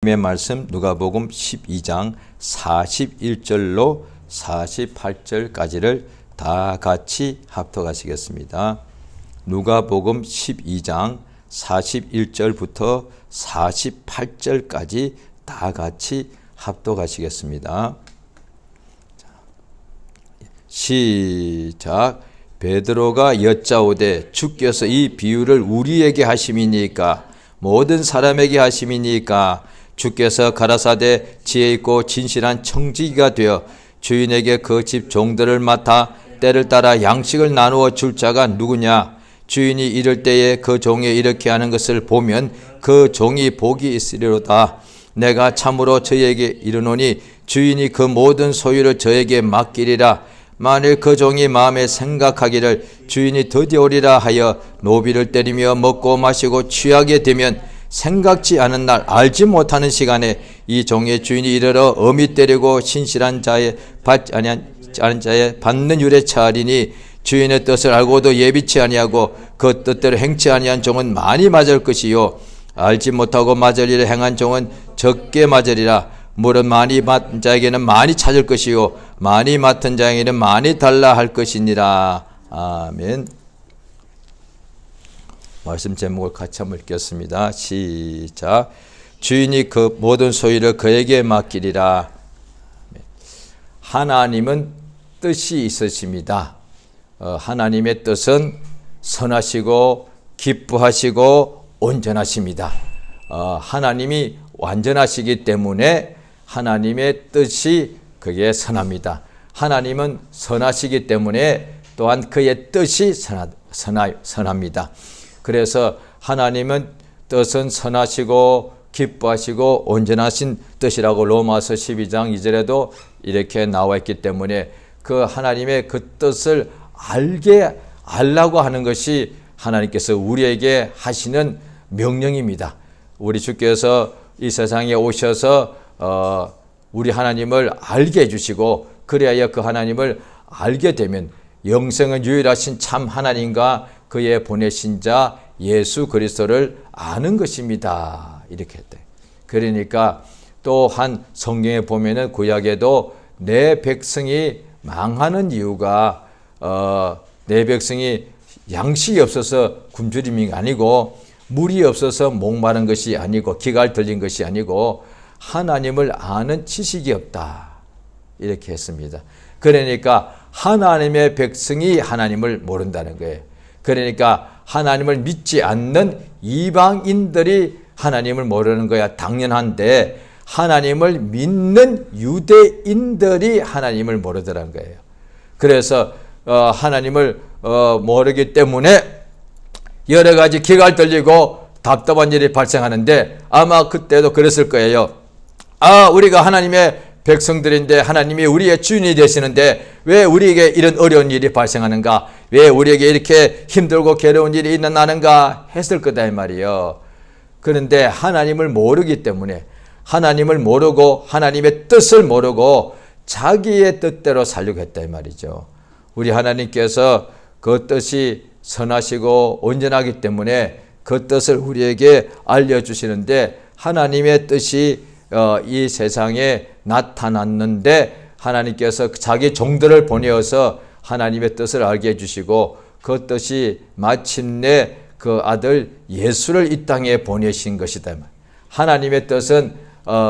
하나님의 말씀 누가복음 12장 41절로 48절까지를 다 같이 합독하시겠습니다. 누가복음 12장 41절부터 48절까지 다 같이 합독하시겠습니다. 시작. 베드로가 여짜오되 주께서 이 비유를 우리에게 하심이니까 모든 사람에게 하심이니까 주께서 가라사대 지혜 있고 진실한 청지기가 되어 주인에게 그 집 종들을 맡아 때를 따라 양식을 나누어 줄 자가 누구냐? 주인이 이럴 때에 그 종이 이렇게 하는 것을 보면 그 종이 복이 있으리로다. 내가 참으로 저에게 이르노니 주인이 그 모든 소유를 저에게 맡기리라. 만일 그 종이 마음에 생각하기를 주인이 드디어 오리라 하여 노비를 때리며 먹고 마시고 취하게 되면 생각지 않은 날 알지 못하는 시간에 이 종의 주인이 이르러 엄히 때리고 신실한 자의 받지 아니한 자의 받는 율에 처하리니 주인의 뜻을 알고도 예비치 아니하고 그 뜻대로 행치 아니한 종은 많이 맞을 것이요 알지 못하고 맞을 일을 행한 종은 적게 맞으리라. 물은 많이 맡은 자에게는 많이 찾을 것이요 많이 맡은 자에게는 많이 달라 할 것이니라. 아멘. 말씀 제목을 같이 한번 읽겠습니다. 시작. 주인이 그 모든 소유를 그에게 맡기리라. 하나님은 뜻이 있으십니다. 하나님의 뜻은 선하시고 기뻐하시고 온전하십니다. 하나님이 완전하시기 때문에 하나님의 뜻이 그게 선합니다. 하나님은 선하시기 때문에 또한 그의 뜻이 선합니다. 그래서 하나님은 뜻은 선하시고 기뻐하시고 온전하신 뜻이라고 로마서 12장 2절에도 이렇게 나와 있기 때문에 그 하나님의 그 뜻을 알라고 하는 것이 하나님께서 우리에게 하시는 명령입니다. 우리 주께서 이 세상에 오셔서 우리 하나님을 알게 해주시고 그래야 그 하나님을 알게 되면 영생은 유일하신 참 하나님과 그의 보내신 자 예수 그리스도를 아는 것입니다. 이렇게 했대. 그러니까 또한 성경에 보면은 구약에도 내 백성이 망하는 이유가 내 백성이 양식이 없어서 굶주림이 아니고 물이 없어서 목마른 것이 아니고 기가 들린 것이 아니고 하나님을 아는 지식이 없다. 이렇게 했습니다. 그러니까 하나님의 백성이 하나님을 모른다는 거예요. 그러니까 하나님을 믿지 않는 이방인들이 하나님을 모르는 거야 당연한데 하나님을 믿는 유대인들이 하나님을 모르더라는 거예요. 그래서 하나님을 모르기 때문에 여러 가지 기가 들리고 답답한 일이 발생하는데 아마 그때도 그랬을 거예요. 우리가 하나님의 백성들인데 하나님이 우리의 주인이 되시는데 왜 우리에게 이런 어려운 일이 발생하는가? 왜 우리에게 이렇게 힘들고 괴로운 일이 일어나는가? 했을 거다 이 말이에요. 그런데 하나님을 모르기 때문에 하나님을 모르고 하나님의 뜻을 모르고 자기의 뜻대로 살려고 했다 이 말이죠. 우리 하나님께서 그 뜻이 선하시고 온전하기 때문에 그 뜻을 우리에게 알려주시는데 하나님의 뜻이 이 세상에 나타났는데 하나님께서 자기 종들을 보내어서 하나님의 뜻을 알게 해주시고 그 뜻이 마침내 그 아들 예수를 이 땅에 보내신 것이다. 하나님의 뜻은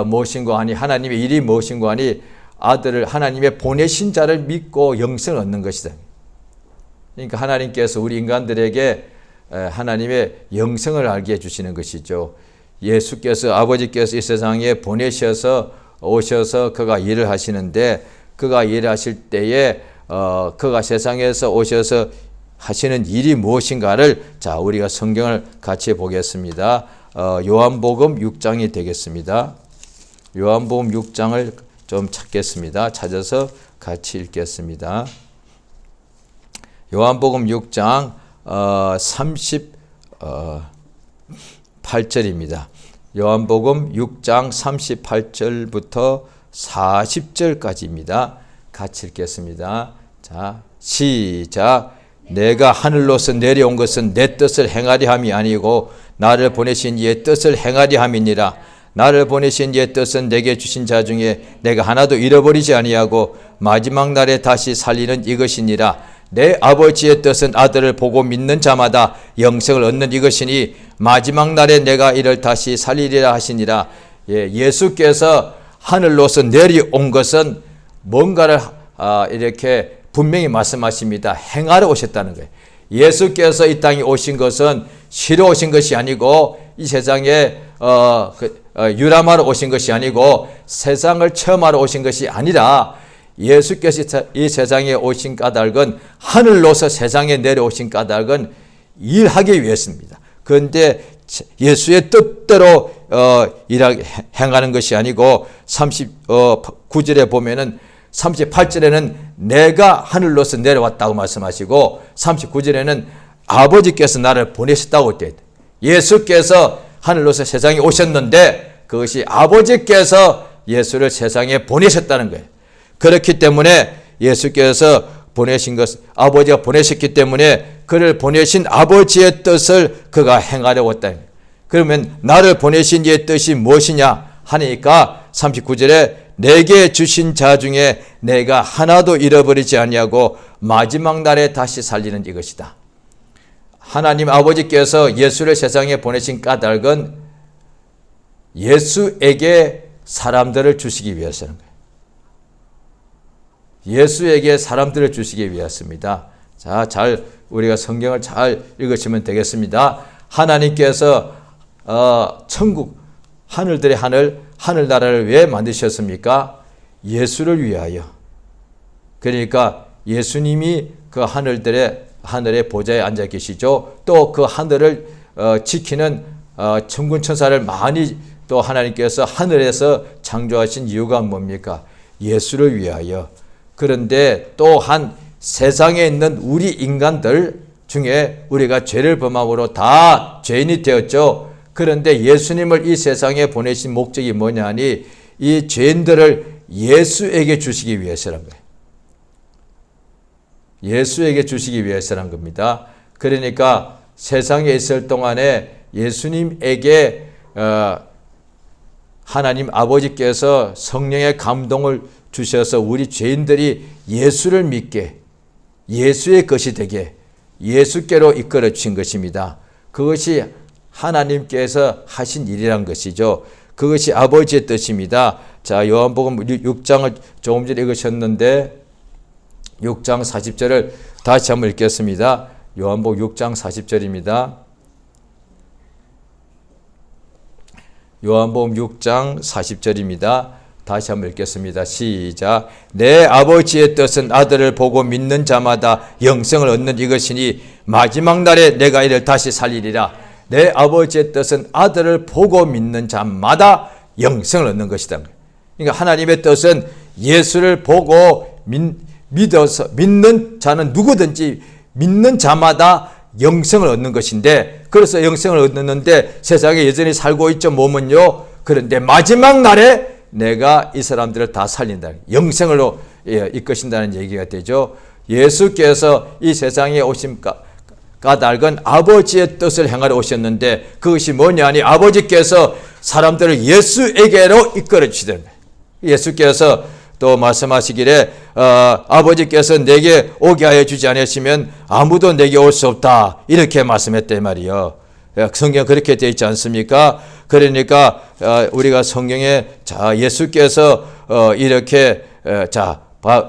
무엇인고 하니 하나님의 일이 무엇인고 하니 아들을 하나님의 보내신 자를 믿고 영생을 얻는 것이다. 그러니까 하나님께서 우리 인간들에게 하나님의 영생을 알게 해주시는 것이죠. 예수께서 아버지께서 이 세상에 보내셔서 오셔서 그가 일을 하시는데 그가 일을 하실 때에 그가 세상에서 오셔서 하시는 일이 무엇인가를 자 우리가 성경을 같이 보겠습니다. 요한복음 6장이 되겠습니다. 요한복음 6장을 좀 찾겠습니다. 찾아서 같이 읽겠습니다. 요한복음 6장 38절입니다. 요한복음 6장 38절부터 40절까지입니다. 같이 읽겠습니다. 자, 시작. 내가 하늘로서 내려온 것은 내 뜻을 행하려 함이 아니고 나를 보내신 이의 뜻을 행하려 함이니라. 나를 보내신 이의 뜻은 내게 주신 자 중에 내가 하나도 잃어버리지 아니하고 마지막 날에 다시 살리는 이것이니라. 내 아버지의 뜻은 아들을 보고 믿는 자마다 영생을 얻는 이것이니 마지막 날에 내가 이를 다시 살리리라 하시니라. 예수께서 하늘로서 내려온 것은 뭔가를 이렇게 분명히 말씀하십니다. 행하러 오셨다는 거예요. 예수께서 이 땅에 오신 것은 쉬러 오신 것이 아니고 이 세상에 유람하러 오신 것이 아니고 세상을 체험하러 오신 것이 아니라 예수께서 이 세상에 오신 까닭은 하늘로서 세상에 내려오신 까닭은 일하기 위해서입니다. 그런데 예수의 뜻대로 행하는 것이 아니고 39절에 보면은 38절에는 내가 하늘로서 내려왔다고 말씀하시고 39절에는 아버지께서 나를 보내셨다고 되어 있다. 예수께서 하늘로서 세상에 오셨는데 그것이 아버지께서 예수를 세상에 보내셨다는 거예요. 그렇기 때문에 예수께서 보내신 것, 아버지가 보내셨기 때문에 그를 보내신 아버지의 뜻을 그가 행하려 왔다. 그러면 나를 보내신 이의 뜻이 무엇이냐 하니까 39절에 내게 주신 자 중에 내가 하나도 잃어버리지 아니하고 마지막 날에 다시 살리는 이것이다. 하나님 아버지께서 예수를 세상에 보내신 까닭은 예수에게 사람들을 주시기 위해서는 거예요. 예수에게 사람들을 주시기 위해서입니다. 자, 우리가 성경을 잘 읽으시면 되겠습니다. 하나님께서 천국, 하늘들의 하늘나라를 왜 만드셨습니까? 예수를 위하여. 그러니까 예수님이 그 하늘의 보좌에 앉아 계시죠. 또 그 하늘을 지키는 천군 천사를 많이 또 하나님께서 하늘에서 창조하신 이유가 뭡니까? 예수를 위하여. 그런데 또한 세상에 있는 우리 인간들 중에 우리가 죄를 범함으로 다 죄인이 되었죠. 그런데 예수님을 이 세상에 보내신 목적이 뭐냐니 이 죄인들을 예수에게 주시기 위해서란 거예요. 예수에게 주시기 위해서란 겁니다. 그러니까 세상에 있을 동안에 예수님에게 하나님 아버지께서 성령의 감동을 주셔서 우리 죄인들이 예수를 믿게, 예수의 것이 되게 예수께로 이끌어 주신 것입니다. 그것이 하나님께서 하신 일이란 것이죠. 그것이 아버지의 뜻입니다. 자, 요한복음 6장을 조금 전에 읽으셨는데 6장 40절을 다시 한번 읽겠습니다. 요한복음 6장 40절입니다. 요한복음 6장 40절입니다. 다시 한번 읽겠습니다. 시작. 내 아버지의 뜻은 아들을 보고 믿는 자마다 영생을 얻는 이것이니 마지막 날에 내가 이를 다시 살리리라. 내 아버지의 뜻은 아들을 보고 믿는 자마다 영생을 얻는 것이다. 그러니까 하나님의 뜻은 예수를 보고 믿어서 믿는 자는 누구든지 믿는 자마다 영생을 얻는 것인데, 그래서 영생을 얻는데 세상에 여전히 살고 있죠. 몸은요. 그런데 마지막 날에 내가 이 사람들을 다 살린다. 영생으로 이끄신다는 얘기가 되죠. 예수께서 이 세상에 오신 까닭은 아버지의 뜻을 행하러 오셨는데 그것이 뭐냐니 아버지께서 사람들을 예수에게로 이끌어 주시던 거예요. 예수께서 또 말씀하시기를 아버지께서 내게 오게 하여 주지 않으시면 아무도 내게 올 수 없다. 이렇게 말씀했단 말이요. 성경 그렇게 되어 있지 않습니까? 그러니까 우리가 성경에 자 예수께서 이렇게 자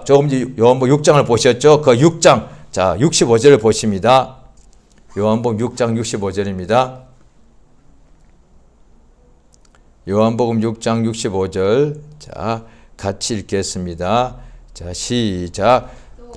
조금 전 요한복음 6장을 보셨죠? 그 6장 자 65절을 보십니다. 요한복음 6장 65절입니다. 요한복음 6장 65절 자 같이 읽겠습니다. 자 시작.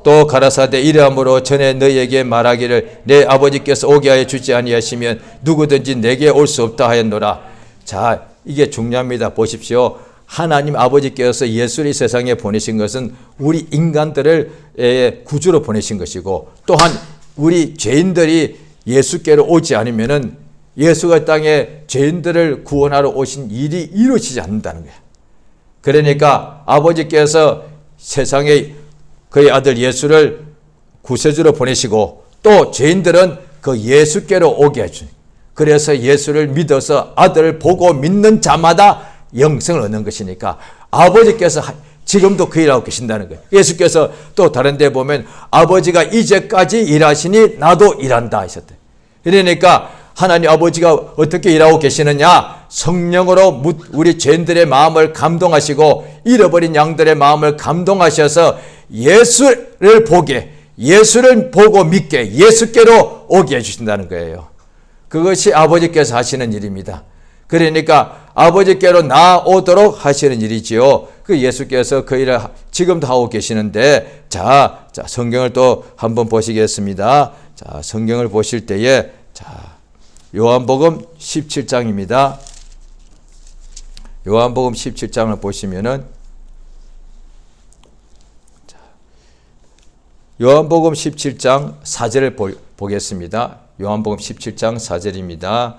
또 가라사대 이러함으로 전에 너희에게 말하기를 내 아버지께서 오게 하여 주지 아니하시면 누구든지 내게 올 수 없다 하였노라. 자 이게 중요합니다. 보십시오. 하나님 아버지께서 예수를 이 세상에 보내신 것은 우리 인간들을 구주로 보내신 것이고 또한 우리 죄인들이 예수께로 오지 않으면은 예수가 땅에 죄인들을 구원하러 오신 일이 이루어지지 않는다는 거예요. 그러니까 아버지께서 세상에 그의 아들 예수를 구세주로 보내시고 또 죄인들은 그 예수께로 오게 해주니 그래서 예수를 믿어서 아들을 보고 믿는 자마다 영생을 얻는 것이니까 아버지께서 지금도 그 일하고 계신다는 거예요. 예수께서 또 다른 데 보면 아버지가 이제까지 일하시니 나도 일한다 하셨대. 그러니까 하나님 아버지가 어떻게 일하고 계시느냐? 성령으로 우리 죄인들의 마음을 감동하시고 잃어버린 양들의 마음을 감동하셔서 예수를 보게, 예수를 보고 믿게, 예수께로 오게 해주신다는 거예요. 그것이 아버지께서 하시는 일입니다. 그러니까 아버지께로 나오도록 하시는 일이지요. 그 예수께서 그 일을 지금도 하고 계시는데, 자, 성경을 또 한번 보시겠습니다. 자, 성경을 보실 때에, 자, 요한복음 17장입니다. 요한복음 17장을 보시면은, 자, 요한복음 17장 4절을 보겠습니다. 요한복음 17장 4절입니다.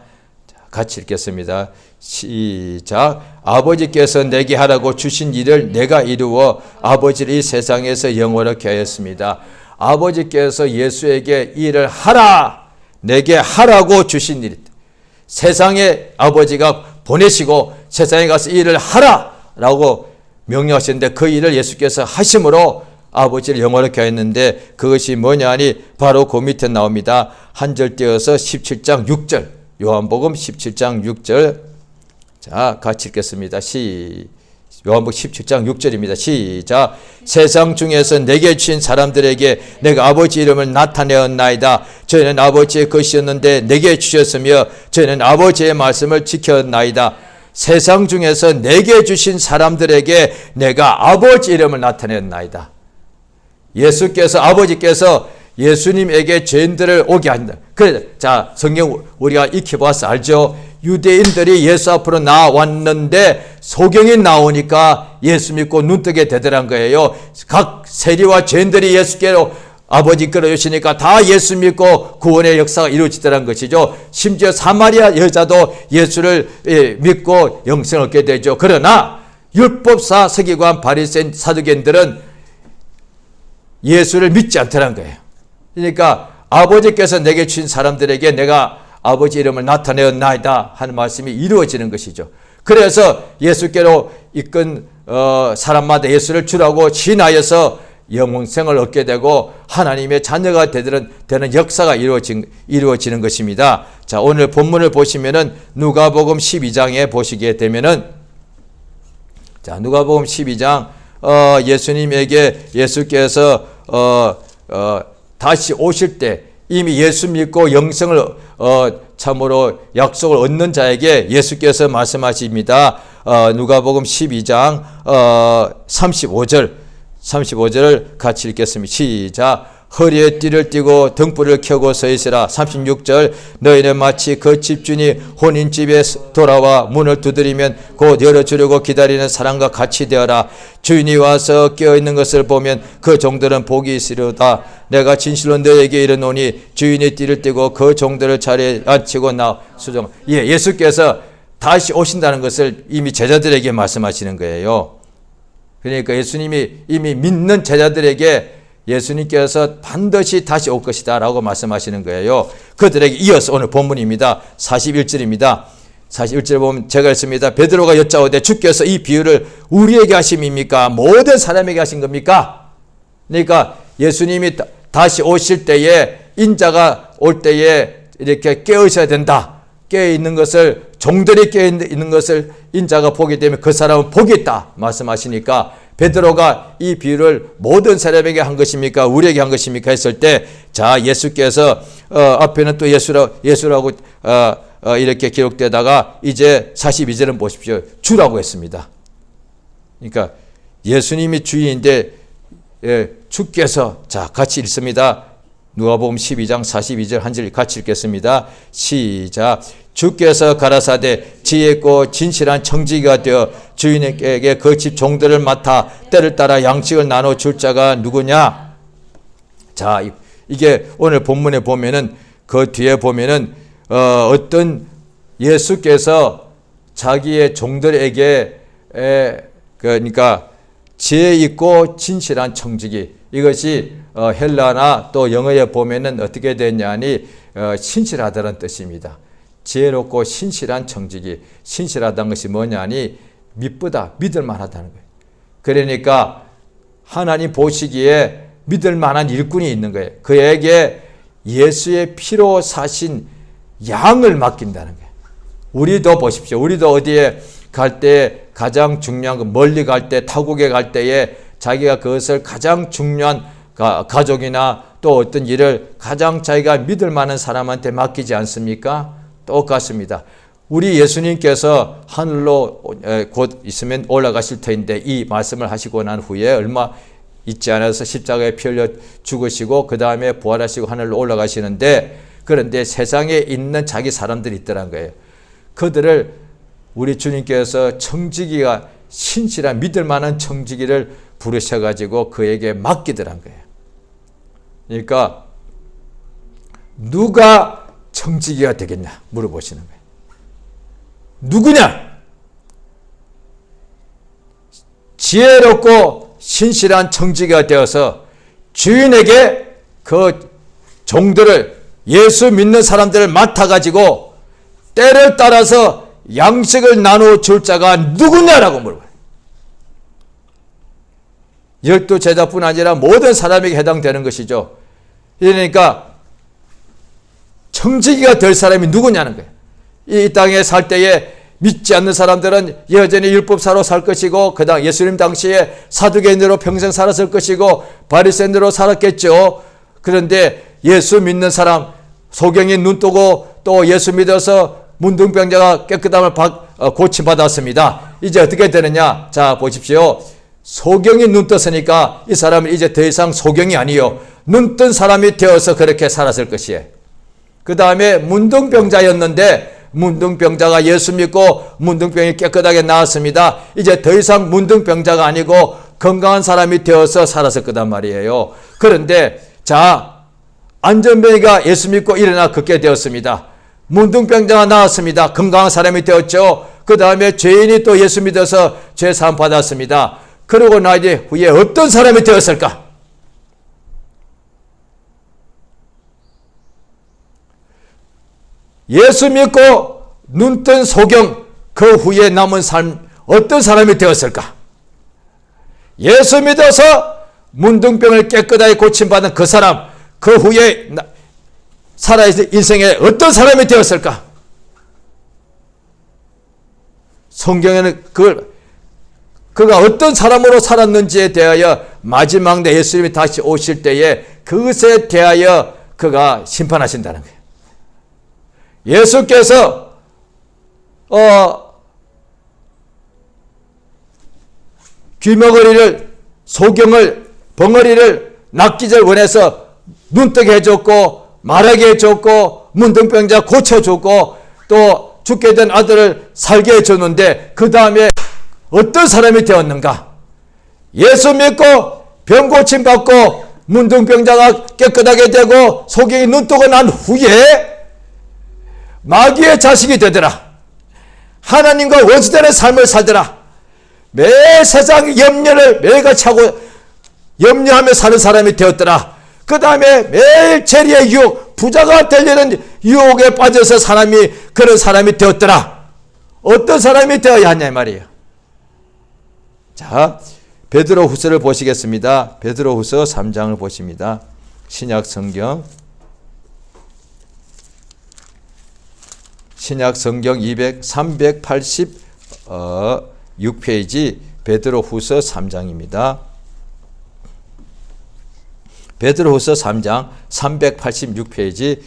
같이 읽겠습니다. 시작. 아버지께서 내게 하라고 주신 일을 내가 이루어 아버지를 이 세상에서 영원하게 하였습니다. 아버지께서 예수에게 일을 하라, 내게 하라고 주신 일, 세상에 아버지가 보내시고 세상에 가서 일을 하라라고 명령하셨는데 그 일을 예수께서 하심으로 아버지를 영원하게 하였는데 그것이 뭐냐 하니 바로 그 밑에 나옵니다. 한 절 띄어서 17장 6절. 요한복음 17장 6절. 자, 같이 읽겠습니다. 요한복음 17장 6절입니다. 시작. 세상 중에서 내게 주신 사람들에게 내가 아버지 이름을 나타내었나이다. 저희는 아버지의 것이었는데 내게 주셨으며 저희는 아버지의 말씀을 지켰나이다. 세상 중에서 내게 주신 사람들에게 내가 아버지 이름을 나타냈나이다. 예수께서, 아버지께서 예수님에게 죄인들을 오게 한다. 그래, 자, 성경 우리가 익혀봐서 알죠? 유대인들이 예수 앞으로 나왔는데 소경이 나오니까 예수 믿고 눈뜨게 되더란 거예요. 각 세리와 죄인들이 예수께로 아버지 끌어주시니까 다 예수 믿고 구원의 역사가 이루어지더란 것이죠. 심지어 사마리아 여자도 예수를 믿고 영생을 얻게 되죠. 그러나 율법사, 서기관, 바리새인, 사두개인들은 예수를 믿지 않더란 거예요. 그러니까 아버지께서 내게 주신 사람들에게 내가 아버지 이름을 나타내었나이다 하는 말씀이 이루어지는 것이죠. 그래서 예수께로 이끈 사람마다 예수를 주라고 신하여서 영생을 얻게 되고 하나님의 자녀가 되는 역사가 이루어지는 것입니다. 자, 오늘 본문을 보시면은 누가복음 12장에 보시게 되면은, 자, 누가복음 12장 예수님에게 예수께서 다시 오실 때 이미 예수 믿고 영생을 참으로 약속을 얻는 자에게 예수께서 말씀하십니다. 누가복음 12장 35절을 같이 읽겠습니다. 시작. 허리에 띠를 띠고 등불을 켜고 서 있으라. 36절. 너희는 마치 그 집주인이 혼인집에 돌아와 문을 두드리면 곧 열어주려고 기다리는 사람과 같이 되어라. 주인이 와서 깨어있는 것을 보면 그 종들은 복이 있으리로다. 내가 진실로 너희에게 이르노니 주인이 띠를 띠고 그 종들을 자리에 앉히고 수종. 예수께서 다시 오신다는 것을 이미 제자들에게 말씀하시는 거예요. 그러니까 예수님이 이미 믿는 제자들에게 예수님께서 반드시 다시 올 것이다 라고 말씀하시는 거예요. 그들에게 이어서 오늘 본문입니다. 41절입니다. 41절 보면 제가 읽습니다. 베드로가 여짜오되 주께서 이 비유를 우리에게 하심입니까? 모든 사람에게 하신 겁니까? 그러니까 예수님이 다시 오실 때에, 인자가 올 때에 이렇게 깨어있어야 된다. 깨어있는 것을, 종들이 깨어있는 것을 인자가 보게 되면 그 사람은 복이 있다 말씀하시니까 베드로가 이 비유를 모든 사람에게 한 것입니까? 우리에게 한 것입니까? 했을 때, 자, 예수께서 앞에는 또 예수라고 이렇게 기록되다가 이제 42절은 보십시오. 주라고 했습니다. 그러니까 예수님이 주인인데 주께서, 자, 같이 읽습니다. 누가복음 12장 42절 한 절 같이 읽겠습니다. 시작. 주께서 가라사대 지혜있고 진실한 청지기가 되어 주인에게 그 집 종들을 맡아 때를 따라 양식을 나눠 줄 자가 누구냐? 자, 이게 오늘 본문에 보면은 그 뒤에 보면은 어떤 예수께서 자기의 종들에게 그러니까 지혜있고 진실한 청지기, 이것이 헬라나 또 영어에 보면은 어떻게 되냐니 신실하다는 뜻입니다. 지혜롭고 신실한 청지기. 신실하다는 것이 뭐냐니 믿보다 믿을 만하다는 거예요. 그러니까 하나님 보시기에 믿을 만한 일꾼이 있는 거예요. 그에게 예수의 피로 사신 양을 맡긴다는 거예요. 우리도 보십시오. 우리도 어디에 갈 때 가장 중요한 거, 멀리 갈 때, 타국에 갈 때에 자기가 그것을 가장 중요한 가족이나 또 어떤 일을 가장 자기가 믿을 만한 사람한테 맡기지 않습니까? 똑같습니다. 우리 예수님께서 하늘로 곧 있으면 올라가실 터인데 이 말씀을 하시고 난 후에 얼마 있지 않아서 십자가에 피 흘려 죽으시고 그 다음에 부활하시고 하늘로 올라가시는데, 그런데 세상에 있는 자기 사람들이 있더란 거예요. 그들을 우리 주님께서 청지기가 신실한 믿을 만한 청지기를 부르셔가지고 그에게 맡기더란 거예요. 그러니까 누가 청지기가 되겠냐 물어보시는 거예요. 누구냐? 지혜롭고 신실한 청지기가 되어서 주인에게 그 종들을, 예수 믿는 사람들을 맡아가지고 때를 따라서 양식을 나누어 줄 자가 누구냐라고 물어봐요. 12제자뿐 아니라 모든 사람에게 해당되는 것이죠. 그러니까 청지기가 될 사람이 누구냐는 거예요. 이 땅에 살 때에 믿지 않는 사람들은 여전히 율법사로 살 것이고, 그 다음 예수님 당시에 사두개인으로 평생 살았을 것이고 바리새인으로 살았겠죠. 그런데 예수 믿는 사람, 소경이 눈 뜨고 또 예수 믿어서 문둥병자가 깨끗함을 고침받았습니다. 이제 어떻게 되느냐? 자, 보십시오. 소경이 눈 떴으니까 이 사람은 이제 더 이상 소경이 아니요, 눈 뜬 사람이 되어서 그렇게 살았을 것이에요. 그 다음에 문둥병자였는데 문둥병자가 예수 믿고 문둥병이 깨끗하게 나았습니다. 이제 더 이상 문둥병자가 아니고 건강한 사람이 되어서 살았을 거단 말이에요. 그런데 자, 안전병이가 예수 믿고 일어나 걷게 되었습니다. 문둥병자가 나았습니다. 건강한 사람이 되었죠. 그 다음에 죄인이 또 예수 믿어서 죄 사함 받았습니다. 그러고 나 이제 후에 어떤 사람이 되었을까? 예수 믿고 눈뜬 소경, 그 후에 남은 삶 어떤 사람이 되었을까? 예수 믿어서 문둥병을 깨끗하게 고침받은 그 사람, 그 후에 살아있는 인생에 어떤 사람이 되었을까? 성경에는 그가 어떤 사람으로 살았는지에 대하여 마지막 날 예수님이 다시 오실 때에 그것에 대하여 그가 심판하신다는 거예요. 예수께서 귀머거리를, 소경을, 벙어리를 낚기를 원해서 눈뜨게 해줬고 말하게 해줬고 문둥병자 고쳐줬고 또 죽게 된 아들을 살게 해줬는데 그 다음에 어떤 사람이 되었는가? 예수 믿고 병 고침받고 문둥병자가 깨끗하게 되고 소경이 눈 뜨고 난 후에 마귀의 자식이 되더라. 하나님과 원수되는 삶을 살더라. 매 세상 염려를 매일같이 하고 염려하며 사는 사람이 되었더라. 그 다음에 매일 재리의 유혹, 부자가 되려는 유혹에 빠져서 그런 사람이 되었더라. 어떤 사람이 되어야 하냐 이 말이에요. 자, 베드로후서를 보시겠습니다. 베드로후서 3장을 보십니다. 신약 성경 386페이지 베드로후서 3장입니다. 베드로후서 3장 386페이지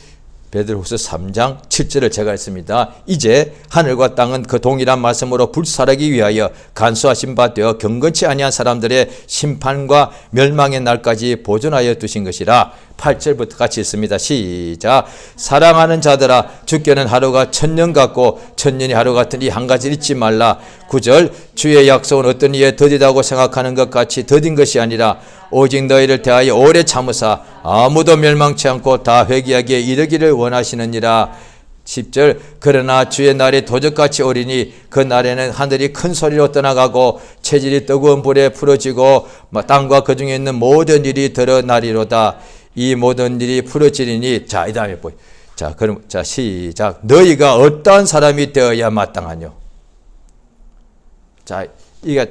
베드로후서 3장 7절을 제가 했습니다. 이제 하늘과 땅은 그 동일한 말씀으로 불살하기 위하여 간수하신 바 되어 경건치 아니한 사람들의 심판과 멸망의 날까지 보존하여 두신 것이라. 8절부터 같이 있습니다. 시작. 사랑하는 자들아, 주께는 하루가 1000년 같고 1000년이 하루 같으니 한 가지를 잊지 말라. 9절. 주의 약속은 어떤 이에 더디다고 생각하는 것 같이 더딘 것이 아니라 오직 너희를 대하여 오래 참으사 아무도 멸망치 않고 다 회개하기에 이르기를 원하시느니라. 10절. 그러나 주의 날이 도적같이 오리니 그 날에는 하늘이 큰 소리로 떠나가고 체질이 뜨거운 불에 풀어지고 땅과 그 중에 있는 모든 일이 드러나리로다. 이 모든 일이 풀어지리니. 자, 이 다음에 자, 그럼 자 시작. 너희가 어떠한 사람이 되어야 마땅하뇨. 자, 이게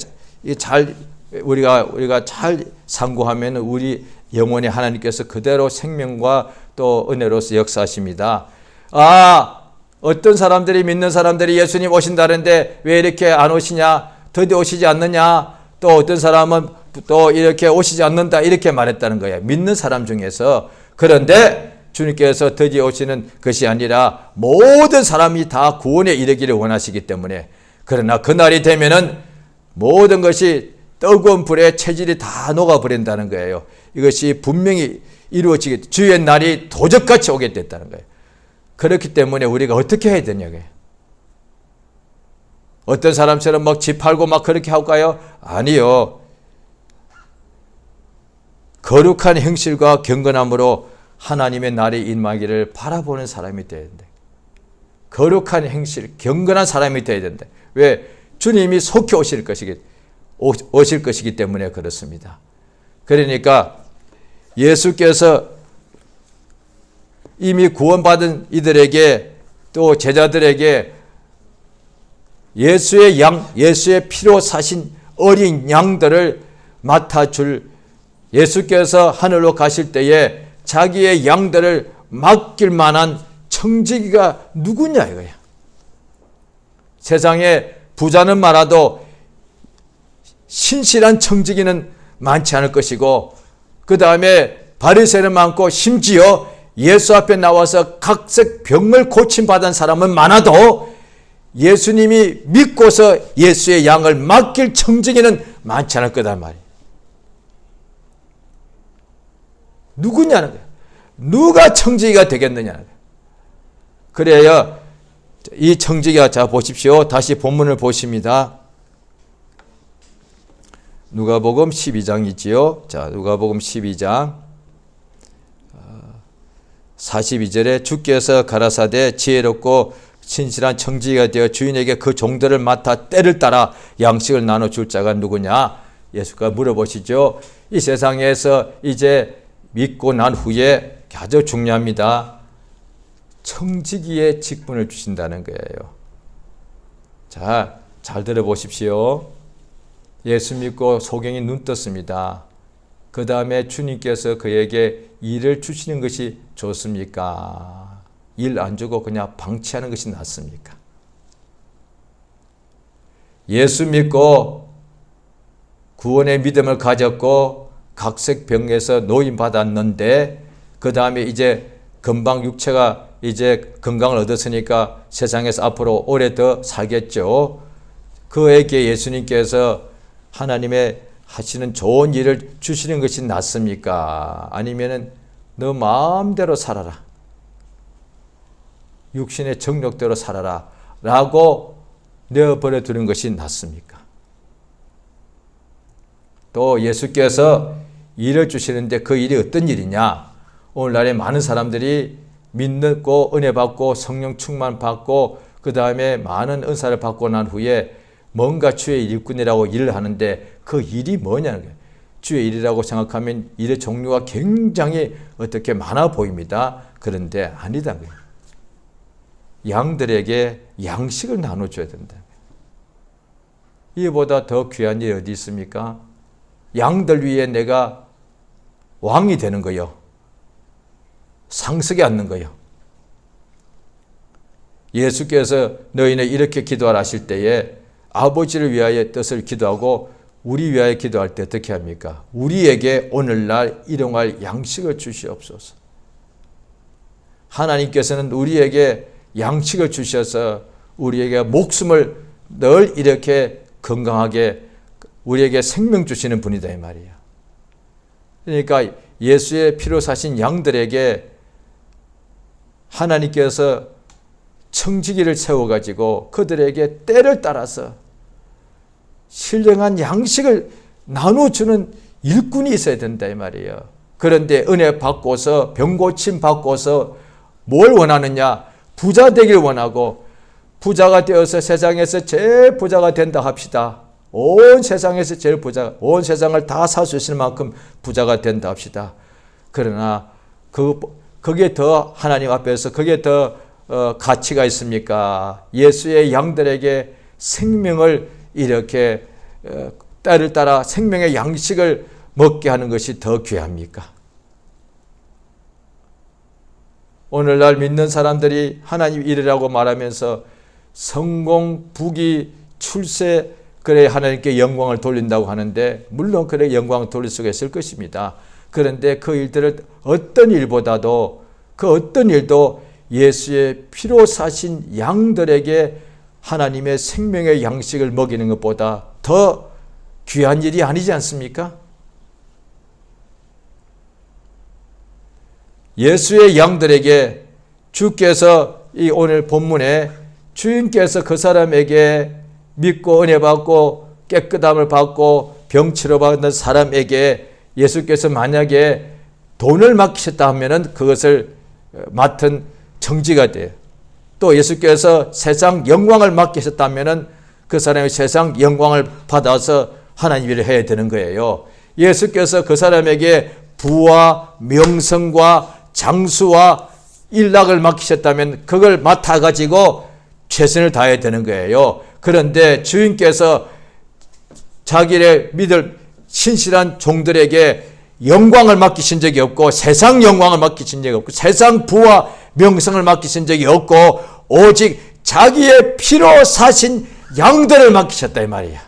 잘 우리가 잘 상고하면 우리 영혼의 하나님께서 그대로 생명과 또 은혜로서 역사하십니다. 어떤 사람들이 믿는 사람들이 예수님 오신다는데 왜 이렇게 안 오시냐? 드디어 오시지 않느냐? 또 어떤 사람은 또 이렇게 오시지 않는다 이렇게 말했다는 거예요. 믿는 사람 중에서. 그런데 주님께서 드디어 오시는 것이 아니라 모든 사람이 다 구원에 이르기를 원하시기 때문에, 그러나 그날이 되면은 모든 것이 뜨거운 불에 체질이 다 녹아버린다는 거예요. 이것이 분명히 이루어지게 주의 날이 도적같이 오게 됐다는 거예요. 그렇기 때문에 우리가 어떻게 해야 되냐고요. 어떤 사람처럼 막 집 팔고 막 그렇게 할까요? 아니요. 거룩한 행실과 경건함으로 하나님의 날이 임하기를 바라보는 사람이 되어야 된다. 거룩한 행실, 경건한 사람이 되어야 된다. 왜? 주님이 속히 오실 것이기 때문에 그렇습니다. 그러니까 예수께서 이미 구원받은 이들에게 또 제자들에게 예수의 피로 사신 어린 양들을 맡아줄, 예수께서 하늘로 가실 때에 자기의 양들을 맡길 만한 청지기가 누구냐 이거야. 세상에 부자는 많아도 신실한 청지기는 많지 않을 것이고, 그 다음에 바리새인은 많고, 심지어 예수 앞에 나와서 각색 병을 고침받은 사람은 많아도 예수님이 믿고서 예수의 양을 맡길 청지기는 많지 않을 거단 말이에요. 누구냐는 거예요. 누가 청지기가 되겠느냐는 거예요. 그래야 이 청지기가, 자 보십시오. 다시 본문을 보십니다. 누가복음 12장이지요. 자, 누가복음 12장 42절에 주께서 가라사대 지혜롭고 신실한 청지기가 되어 주인에게 그 종들을 맡아 때를 따라 양식을 나눠줄 자가 누구냐? 예수가 물어보시죠. 이 세상에서 이제 믿고 난 후에 아주 중요합니다. 청지기의 직분을 주신다는 거예요. 자, 잘 들어보십시오. 예수 믿고 소경이 눈 떴습니다. 그 다음에 주님께서 그에게 일을 주시는 것이 좋습니까? 일 안 주고 그냥 방치하는 것이 낫습니까? 예수 믿고 구원의 믿음을 가졌고 각색 병에서 노임받았는데, 그 다음에 이제 금방 육체가 이제 건강을 얻었으니까 세상에서 앞으로 오래 더 살겠죠. 그에게 예수님께서 하나님의 하시는 좋은 일을 주시는 것이 낫습니까? 아니면은 너 마음대로 살아라, 육신의 정욕대로 살아라 라고 내어버려 두는 것이 낫습니까? 또 예수께서 일을 주시는데 그 일이 어떤 일이냐? 오늘날에 많은 사람들이 믿고 은혜 받고 성령 충만 받고 그 다음에 많은 은사를 받고 난 후에 뭔가 주의 일꾼이라고 일을 하는데 그 일이 뭐냐는 거예요. 주의 일이라고 생각하면 일의 종류가 굉장히 어떻게 많아 보입니다. 그런데 아니다. 양들에게 양식을 나눠줘야 된다. 이보다 더 귀한 일이 어디 있습니까? 양들 위에 내가 왕이 되는 거요. 상석에 앉는 거요. 예수께서 너희는 이렇게 기도하라 하실 때에 아버지를 위하여 뜻을 기도하고 우리 위하여 기도할 때 어떻게 합니까? 우리에게 오늘날 일용할 양식을 주시옵소서. 하나님께서는 우리에게 양식을 주셔서 우리에게 목숨을 늘 이렇게 건강하게 우리에게 생명 주시는 분이다 이 말이에요. 그러니까 예수의 피로 사신 양들에게 하나님께서 청지기를 세워가지고 그들에게 때를 따라서 신령한 양식을 나눠주는 일꾼이 있어야 된다 이 말이에요. 그런데 은혜 받고서 병고침 받고서 뭘 원하느냐? 부자 되길 원하고, 부자가 되어서 세상에서 제일 부자가 된다 합시다. 온 세상에서 제일 부자, 온 세상을 다 살 수 있을 만큼 부자가 된다 합시다. 그러나 그 그게 더 하나님 앞에서 그게 더 가치가 있습니까? 예수의 양들에게 생명을 이렇게 때를 따라 생명의 양식을 먹게 하는 것이 더 귀합니까? 오늘날 믿는 사람들이 하나님 일이라고 말하면서 성공, 부귀, 출세, 그래 하나님께 영광을 돌린다고 하는데 물론 그래 영광을 돌릴 수가 있을 것입니다. 그런데 그 일들을 어떤 일보다도 그 어떤 일도 예수의 피로 사신 양들에게 하나님의 생명의 양식을 먹이는 것보다 더 귀한 일이 아니지 않습니까? 예수의 양들에게 주께서 이 오늘 본문에 주인께서 그 사람에게 믿고 은혜 받고 깨끗함을 받고 병치료 받는 사람에게 예수께서 만약에 돈을 맡기셨다 하면은 그것을 맡은 정지가 돼요. 또 예수께서 세상 영광을 맡기셨다면은 그 사람이 세상 영광을 받아서 하나님 일을 해야 되는 거예요. 예수께서 그 사람에게 부와 명성과 장수와 일락을 맡기셨다면 그걸 맡아가지고 최선을 다해야 되는 거예요. 그런데 주인께서 자기를 믿을 신실한 종들에게 영광을 맡기신 적이 없고 세상 영광을 맡기신 적이 없고 세상 부와 명성을 맡기신 적이 없고 오직 자기의 피로 사신 양들을 맡기셨다 이 말이야.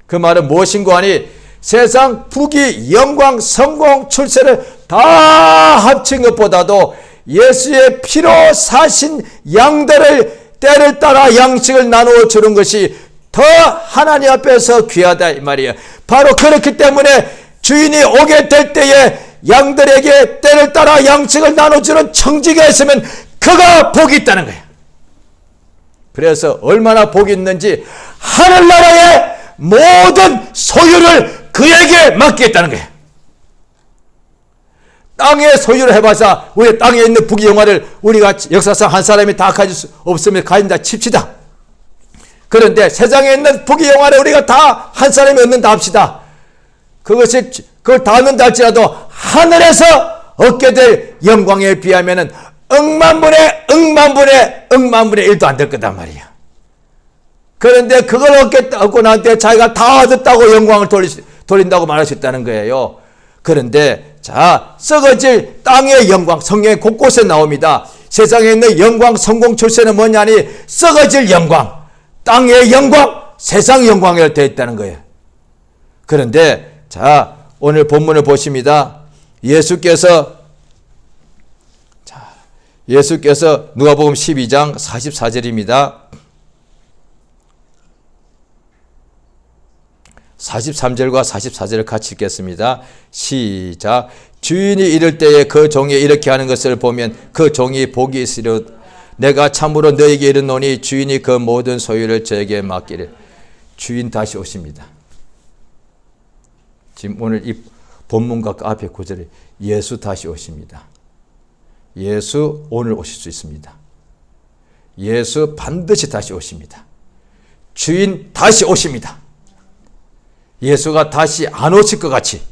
그 말은 무엇인고 하니 세상 부귀 영광 성공 출세를 다 합친 것보다도 예수의 피로 사신 양들을 때를 따라 양식을 나누어 주는 것이 더 하나님 앞에서 귀하다 이 말이에요. 바로 그렇기 때문에 주인이 오게 될 때에 양들에게 때를 따라 양식을 나눠주는 청지가 있으면 그가 복이 있다는 거예요. 그래서 얼마나 복이 있는지 하늘나라의 모든 소유를 그에게 맡기겠다는 거예요. 땅의 소유를 해봐서 우리 땅에 있는 부귀영화를 우리가 역사상 한 사람이 다 가질 수 없으면 가진다 칩시다. 그런데 세상에 있는 부귀영화를 우리가 다 한 사람이 얻는다 합시다. 그걸 다 얻는다 할지라도 하늘에서 얻게 될 영광에 비하면은 억만분의 1도 안 될 거단 말이야. 그런데 그걸 얻고 난 뒤에 자기가 다 얻었다고 영광을 돌린다고 말할 수 있다는 거예요. 그런데 자, 썩어질 땅의 영광, 성경에 곳곳에 나옵니다. 세상에 있는 영광, 성공, 출세는 뭐냐니 썩어질 영광, 땅의 영광, 세상 영광이라 되어 있다는 거예요. 그런데 자, 오늘 본문을 보십니다. 예수께서 누가복음 12장 44절입니다. 43절과 44절을 같이 읽겠습니다. 시작. 주인이 이를 때에 그 종이 이렇게 하는 것을 보면 그 종이 복이 있으려 내가 참으로 너에게 이르노니 주인이 그 모든 소유를 저에게 맡기를. 주인 다시 오십니다. 지금 오늘 이 본문과 그 앞에 구절에 예수 다시 오십니다. 예수 오늘 오실 수 있습니다. 예수 반드시 다시 오십니다. 주인 다시 오십니다. 예수가 다시 안 오실 것 같이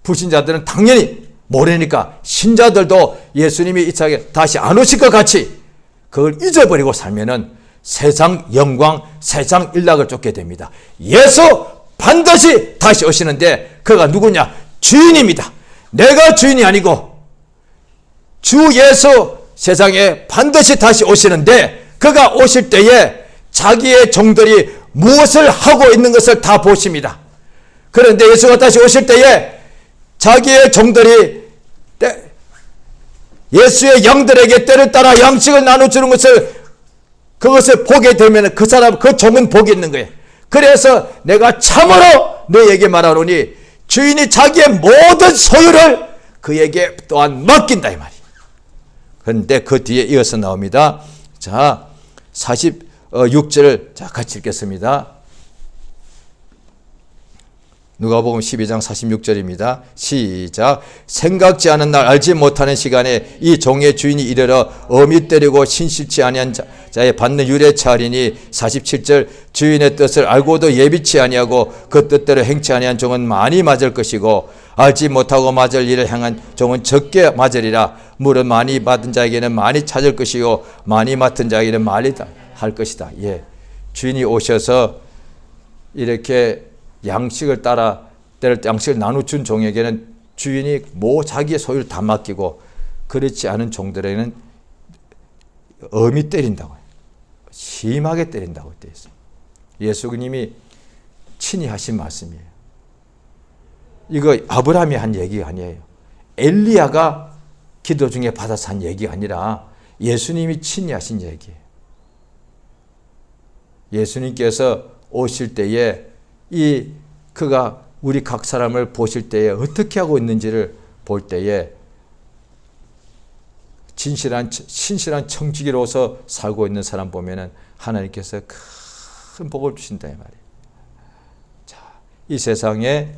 불신자들은 당연히 모르니까 신자들도 예수님이 이 차에 다시 안 오실 것 같이 그걸 잊어버리고 살면은 세상 영광, 세상 일락을 쫓게 됩니다. 예수 반드시 다시 오시는데 그가 누구냐? 주인입니다. 내가 주인이 아니고 주 예수 세상에 반드시 다시 오시는데 그가 오실 때에 자기의 종들이 무엇을 하고 있는 것을 다 보십니다. 그런데 예수가 다시 오실 때에 자기의 종들이 예수의 양들에게 때를 따라 양식을 나눠주는 그것을 보게 되면 그 사람, 그 종은 복이 있는 거예요. 그래서 내가 참으로 너에게 말하노니 주인이 자기의 모든 소유를 그에게 또한 맡긴다 이 말이에요. 그런데 그 뒤에 이어서 나옵니다. 자, 46절 자 같이 읽겠습니다. 누가복음 12장 46절입니다. 시작. 생각지 않은 날 알지 못하는 시간에 이 종의 주인이 이르러 어미 때리고 신실치 아니한 자의 받는 유례차 하리니 47절. 주인의 뜻을 알고도 예비치 아니하고 그 뜻대로 행치 아니한 종은 많이 맞을 것이고 알지 못하고 맞을 일을 행한 종은 적게 맞으리라. 물은 많이 받은 자에게는 많이 찾을 것이요 많이 맡은 자에게는 많이 할 것이다. 예, 주인이 오셔서 이렇게 양식을 따라 때를 때 양식을 나눠준 종에게는 주인이 자기의 소유를 다 맡기고, 그렇지 않은 종들에게는 엄히 때린다고 해요. 심하게 때린다고 되어 있어요. 예수님이 친히 하신 말씀이에요. 이거 아브라함이 한 얘기가 아니에요. 엘리야가 기도 중에 받아서 한 얘기가 아니라 예수님이 친히 하신 얘기예요. 예수님께서 오실 때에 그가 우리 각 사람을 보실 때에 어떻게 하고 있는지를 볼 때에 신실한 청지기로서 살고 있는 사람 보면은 하나님께서 큰 복을 주신다 이 말이에요. 자, 이 세상에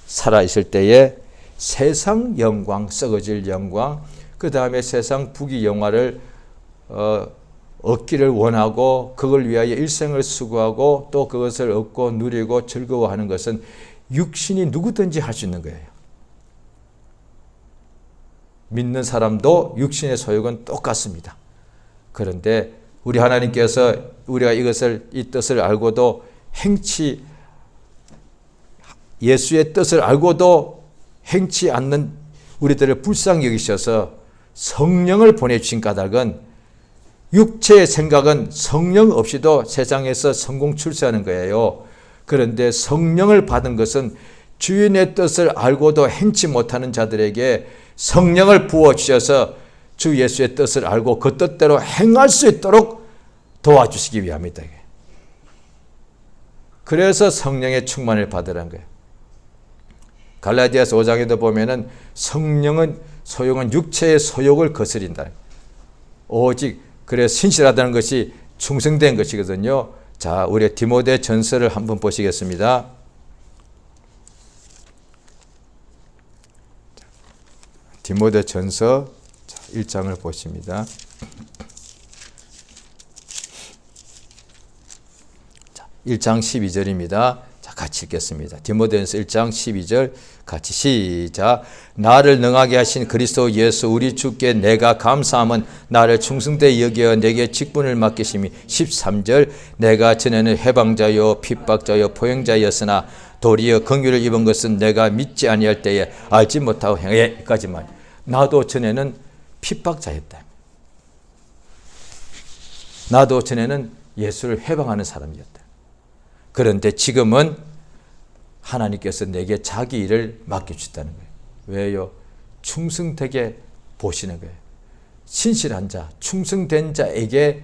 살아 있을 때에 세상 영광, 썩어질 영광, 그 다음에 세상 부귀 영화를 얻기를 원하고 그걸 위하여 일생을 수고하고 또 그것을 얻고 누리고 즐거워하는 것은 육신이 누구든지 할 수 있는 거예요. 믿는 사람도 육신의 소욕은 똑같습니다. 그런데 우리 하나님께서 우리가 이 뜻을 알고도 예수의 뜻을 알고도 행치 않는 우리들을 불쌍히 여기셔서 성령을 보내주신 까닭은, 육체의 생각은 성령 없이도 세상에서 성공 출세하는 거예요. 그런데 성령을 받은 것은 주인의 뜻을 알고도 행치 못하는 자들에게 성령을 부어주셔서 주 예수의 뜻을 알고 그 뜻대로 행할 수 있도록 도와주시기 위함이다. 그래서 성령의 충만을 받으라는 거예요. 갈라디아서 5장에도 보면은 성령은 소욕은 육체의 소욕을 거스린다. 오직 그래서 신실하다는 것이 충성된 것이거든요. 자, 우리 디모데 전서를 한번 보시겠습니다. 디모데 전서 1장을 보십니다. 1장 12절입니다. 자, 같이 읽겠습니다. 디모데전서 1장 12절 같이 시작. 나를 능하게 하신 그리스도 예수 우리 주께 내가 감사함은 나를 충성되이 여겨 내게 직분을 맡기심이. 13절. 내가 전에는 해방자요 핍박자요 포용자였으나 도리어 긍휼을 입은 것은 내가 믿지 아니할 때에 알지 못하고 행해. 여기까지만. 나도 전에는 핍박자였다. 나도 전에는 예수를 해방하는 사람이었다. 그런데 지금은 하나님께서 내게 자기 일을 맡겨주셨다는 거예요. 왜요? 충성되게 보시는 거예요. 신실한 자, 충성된 자에게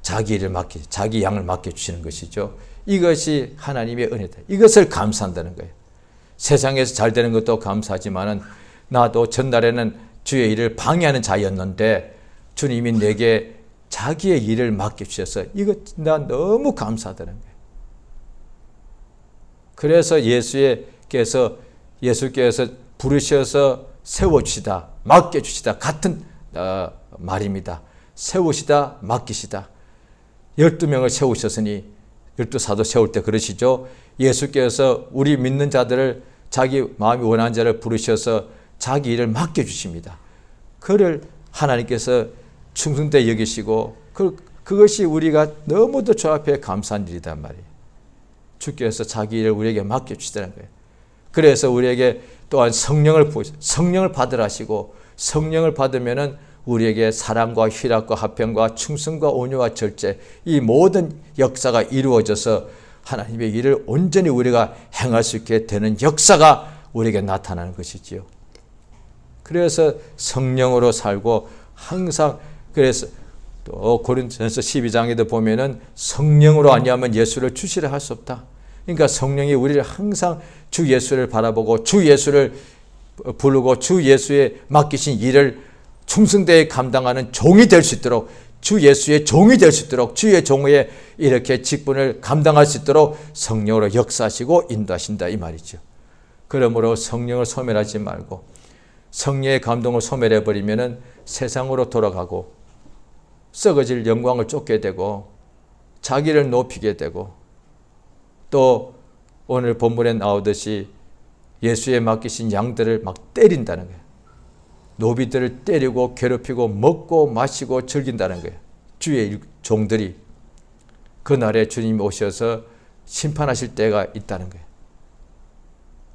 자기 양을 맡겨주시는 것이죠. 이것이 하나님의 은혜다. 이것을 감사한다는 거예요. 세상에서 잘 되는 것도 감사하지만은 나도 전날에는 주의 일을 방해하는 자였는데 주님이 내게 자기의 일을 맡겨주셔서 이것 나 너무 감사하다는 거예요. 그래서 예수께서 부르셔서 세워주시다, 맡겨주시다 같은 말입니다. 세우시다, 맡기시다. 12명을 세우셨으니 12사도 세울 때 그러시죠. 예수께서 우리 믿는 자들을 자기 마음이 원하는 자를 부르셔서 자기 일을 맡겨주십니다. 그를 하나님께서 충성되이 여기시고 그것이 우리가 너무도 주 앞에 감사한 일이단 말이에요. 주께서 자기 일을 우리에게 맡겨주시다는 거예요. 그래서 우리에게 또한 성령을 받으라시고 성령을 받으면은 우리에게 사랑과 희락과 화평과 충성과 온유와 절제 이 모든 역사가 이루어져서 하나님의 일을 온전히 우리가 행할 수 있게 되는 역사가 우리에게 나타나는 것이지요. 그래서 성령으로 살고 항상 그래서 또 고린도전서 12장에도 보면은 성령으로 아니하면 예수를 주시라 할 수 없다. 그러니까 성령이 우리를 항상 주 예수를 바라보고 주 예수를 부르고 주 예수의 맡기신 일을 충성되이 감당하는 종이 될 수 있도록 주 예수의 종이 될 수 있도록 주의 종의 이렇게 직분을 감당할 수 있도록 성령으로 역사하시고 인도하신다 이 말이죠. 그러므로 성령을 소멸하지 말고 성령의 감동을 소멸해버리면 세상으로 돌아가고 썩어질 영광을 쫓게 되고 자기를 높이게 되고 또 오늘 본문에 나오듯이 예수에 맡기신 양들을 막 때린다는 거예요. 노비들을 때리고 괴롭히고 먹고 마시고 즐긴다는 거예요. 주의 종들이 그날에 주님이 오셔서 심판하실 때가 있다는 거예요.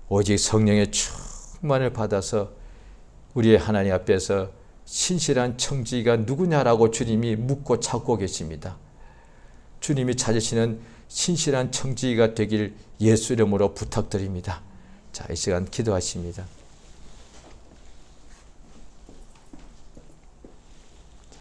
오직 성령의 충만을 받아서 우리의 하나님 앞에서 신실한 청지기가 누구냐라고 주님이 묻고 찾고 계십니다. 주님이 찾으시는 신실한 청지기가 되길 예수 이름으로 부탁드립니다. 자, 이 시간 기도하십니다.